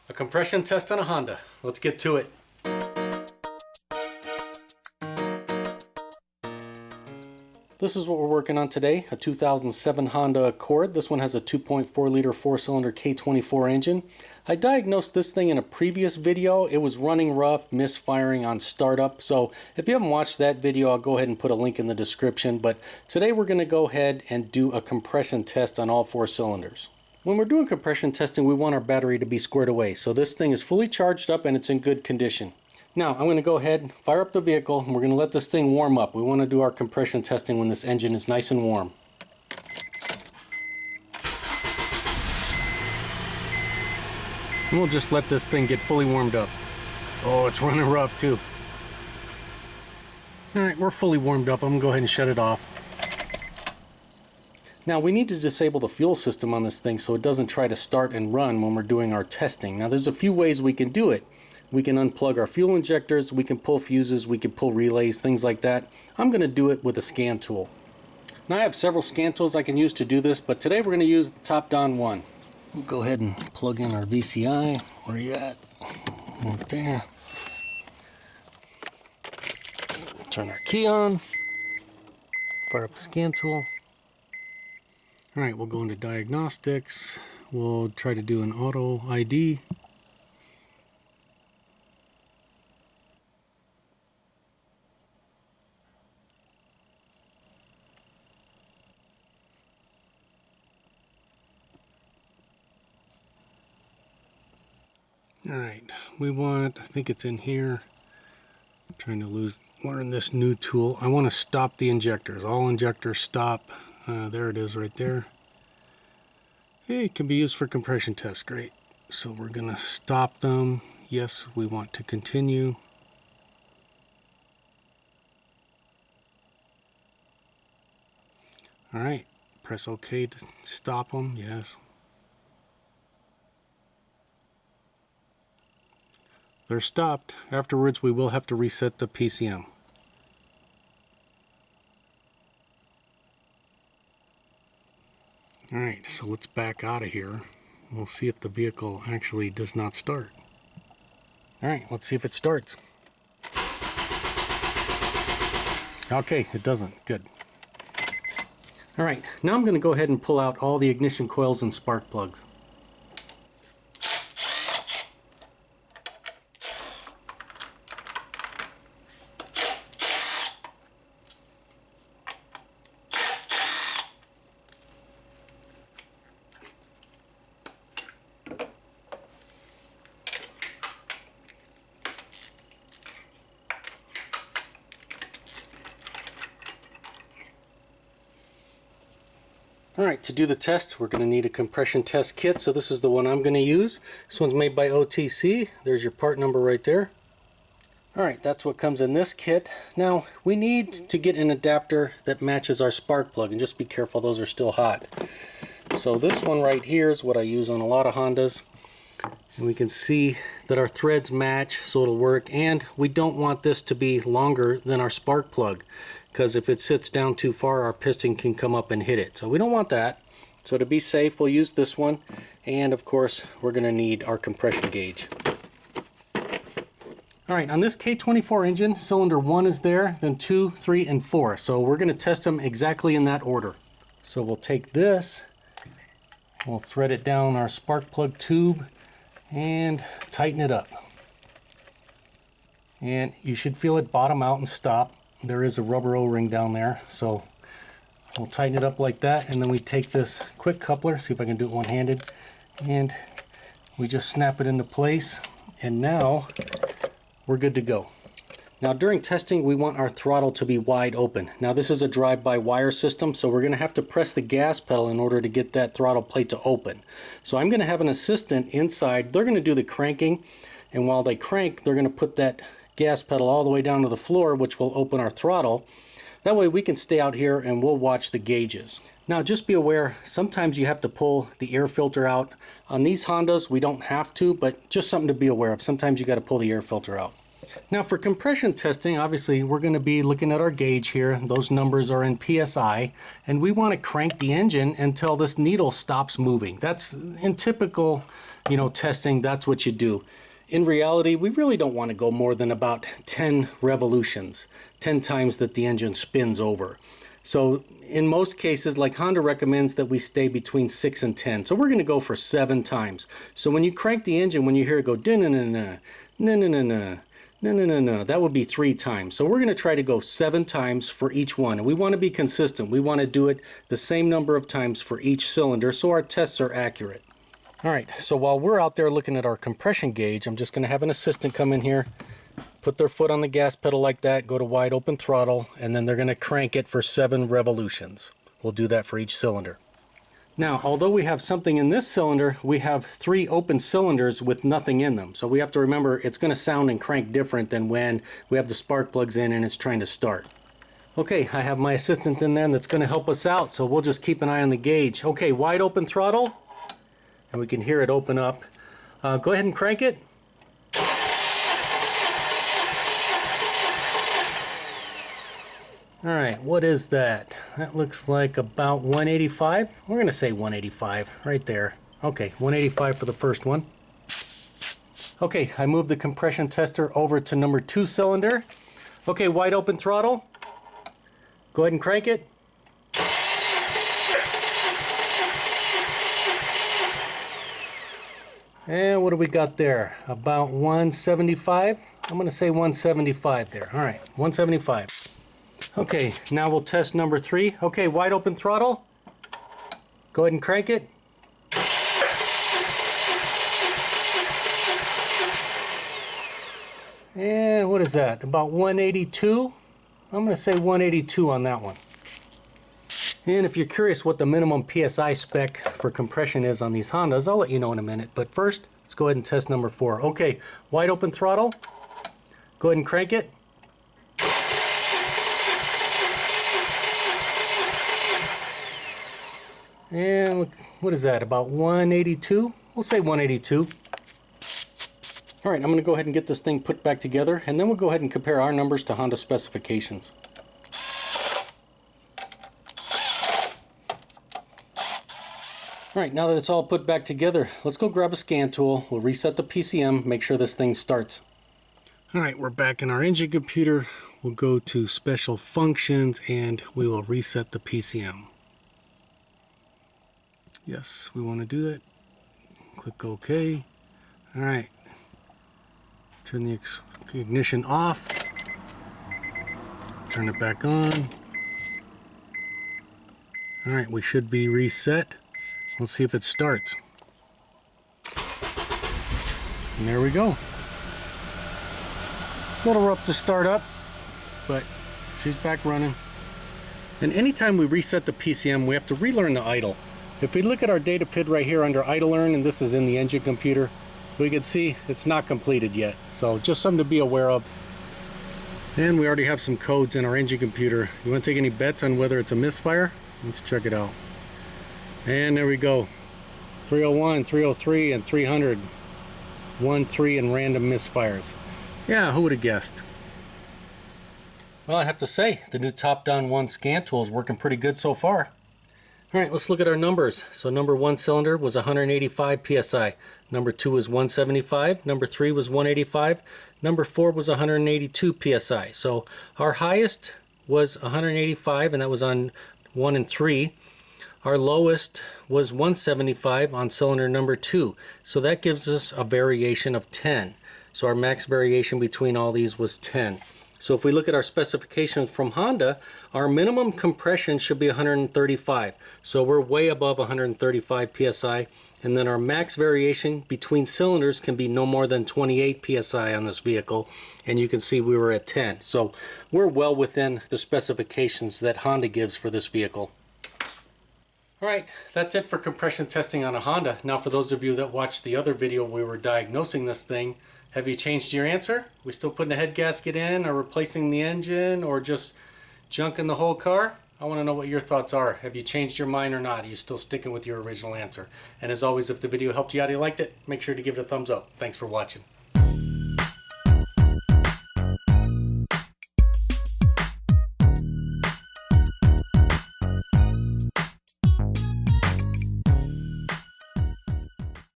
A compression test on a Honda. Let's get to it. This is what we're working on today, a 2007 Honda Accord. This one has a 2.4 liter 4-cylinder K24 engine. I diagnosed this thing in a previous video. It was running rough, misfiring on startup. So if you haven't watched that video, I'll go ahead and put a link in the description. But today we're going to go ahead and do a compression test on all 4 cylinders. When we're doing compression testing, we want our battery to be squared away. So this thing is fully charged up and it's in good condition. Now I'm going to go ahead and fire up the vehicle and we're going to let this thing warm up. We want to do our compression testing when this engine is nice and warm. And we'll just let this thing get fully warmed up. Oh, it's running rough too. Alright, we're fully warmed up. I'm going to go ahead and shut it off. Now we need to disable the fuel system on this thing so it doesn't try to start and run when we're doing our testing. Now there's a few ways we can do it. We can unplug our fuel injectors, we can pull fuses, we can pull relays, things like that. I'm going to do it with a scan tool. Now I have several scan tools I can use to do this, but today we're going to use the top-down one. We'll go ahead and plug in our VCI. Where are you at? Right there. Turn our key on. Fire up the scan tool. Alright, we'll go into diagnostics. We'll try to do an auto ID. Alright, we want, I think it's in here. I'm trying to learn this new tool. I want to stop the injectors. All injectors stop. There it is right there. Hey, it can be used for compression tests. Great. So we're going to stop them. Yes, we want to continue. Alright, press OK to stop them. Yes. They're stopped. Afterwards, we will have to reset the PCM. Alright, so let's back out of here. We'll see if the vehicle actually does not start. Alright, let's see if it starts. Okay, it doesn't. Good. Alright, now I'm going to go ahead and pull out all the ignition coils and spark plugs. Alright, to do the test, we're going to need a compression test kit, so this is the one I'm going to use. This one's made by OTC. There's your part number right there. Alright, that's what comes in this kit. Now, we need to get an adapter that matches our spark plug, and just be careful, those are still hot. So this one right here is what I use on a lot of Hondas. And we can see that our threads match, so it'll work, and we don't want this to be longer than our spark plug, because if it sits down too far, our piston can come up and hit it. So we don't want that. So to be safe, we'll use this one, and of course we're going to need our compression gauge. Alright, on this K24 engine, cylinder 1 is there, then 2, 3, and 4. So we're going to test them exactly in that order. So we'll take this, we'll thread it down our spark plug tube, and tighten it up. And you should feel it bottom out and stop. There is a rubber O-ring down there, so we'll tighten it up like that, and then we take this quick coupler, see if I can do it one-handed, and we just snap it into place, and now we're good to go. Now during testing, we want our throttle to be wide open. Now this is a drive-by-wire system, so we're going to have to press the gas pedal in order to get that throttle plate to open. So I'm going to have an assistant inside. They're going to do the cranking, and while they crank, they're going to put that gas pedal all the way down to the floor, which will open our throttle. That way we can stay out here and we'll watch the gauges. Now just be aware, sometimes you have to pull the air filter out. On these Hondas we don't have to, but just something to be aware of. Sometimes you got to pull the air filter out. Now for compression testing, obviously we're going to be looking at our gauge here. Those numbers are in PSI, and we want to crank the engine until this needle stops moving. That's in typical, testing, that's what you do. In reality, we really don't want to go more than about 10 revolutions, 10 times that the engine spins over. So in most cases, like Honda recommends that we stay between 6 and 10. So we're going to go for 7 times. So when you crank the engine, when you hear it go din-na-na-na, na-na-na-na, no, that would be 3 times. So we're going to try to go 7 times for each one. And we want to be consistent. We want to do it the same number of times for each cylinder so our tests are accurate. All right, so while we're out there looking at our compression gauge, I'm just going to have an assistant come in here, put their foot on the gas pedal like that, go to wide open throttle, and then they're going to crank it for 7 revolutions. We'll do that for each cylinder. Now, although we have something in this cylinder, we have 3 open cylinders with nothing in them. So we have to remember it's going to sound and crank different than when we have the spark plugs in and it's trying to start. Okay, I have my assistant in there that's going to help us out, so we'll just keep an eye on the gauge. Okay, wide open throttle, and we can hear it open up. Go ahead and crank it. All right, what is that? That looks like about 185. We're going to say 185 right there. Okay, 185 for the first one. Okay, I moved the compression tester over to number 2 cylinder. Okay, wide open throttle. Go ahead and crank it. And what do we got there? About 175? I'm going to say 175 there. All right, 175. Okay, now we'll test number 3. Okay, wide open throttle. Go ahead and crank it. And what is that? About 182? I'm going to say 182 on that one. And if you're curious what the minimum PSI spec for compression is on these Hondas, I'll let you know in a minute. But first, let's go ahead and test number 4. Okay, wide open throttle. Go ahead and crank it. And what is that, about 182? We'll say 182. All right, I'm going to go ahead and get this thing put back together, and then we'll go ahead and compare our numbers to Honda specifications. All right, now that it's all put back together, let's go grab a scan tool. We'll reset the PCM, make sure this thing starts. All right, we're back in our engine computer. We'll go to special functions, and we will reset the PCM. Yes, we want to do that. Click OK. All right. Turn the ignition off. Turn it back on. All right, we should be reset. Let's see if it starts. And there we go. A little rough to start up, but she's back running. And anytime we reset the PCM, we have to relearn the idle. If we look at our data PID right here under idle learn, and this is in the engine computer, we can see it's not completed yet. So just something to be aware of. And we already have some codes in our engine computer. You want to take any bets on whether it's a misfire? Let's check it out. And there we go. 301, 303, and 300. 1, 3, and random misfires. Yeah, who would have guessed? Well, I have to say, the new top-down 1 scan tool is working pretty good so far. All right, let's look at our numbers. So number 1 cylinder was 185 PSI. Number 2 was 175. Number 3 was 185. Number 4 was 182 PSI. So our highest was 185, and that was on 1 and 3. Our lowest was 175 on cylinder number 2. So that gives us a variation of 10. So our max variation between all these was 10. So if we look at our specifications from Honda, our minimum compression should be 135. So we're way above 135 PSI. And then our max variation between cylinders can be no more than 28 PSI on this vehicle. And you can see we were at 10. So we're well within the specifications that Honda gives for this vehicle. All right, that's it for compression testing on a Honda. Now for those of you that watched the other video we were diagnosing this thing, have you changed your answer? We still putting a head gasket in, or replacing the engine, or just junking the whole car? I want to know what your thoughts are. Have you changed your mind or not? Are you still sticking with your original answer? And as always, if the video helped you out, you liked it, make sure to give it a thumbs up. Thanks for watching.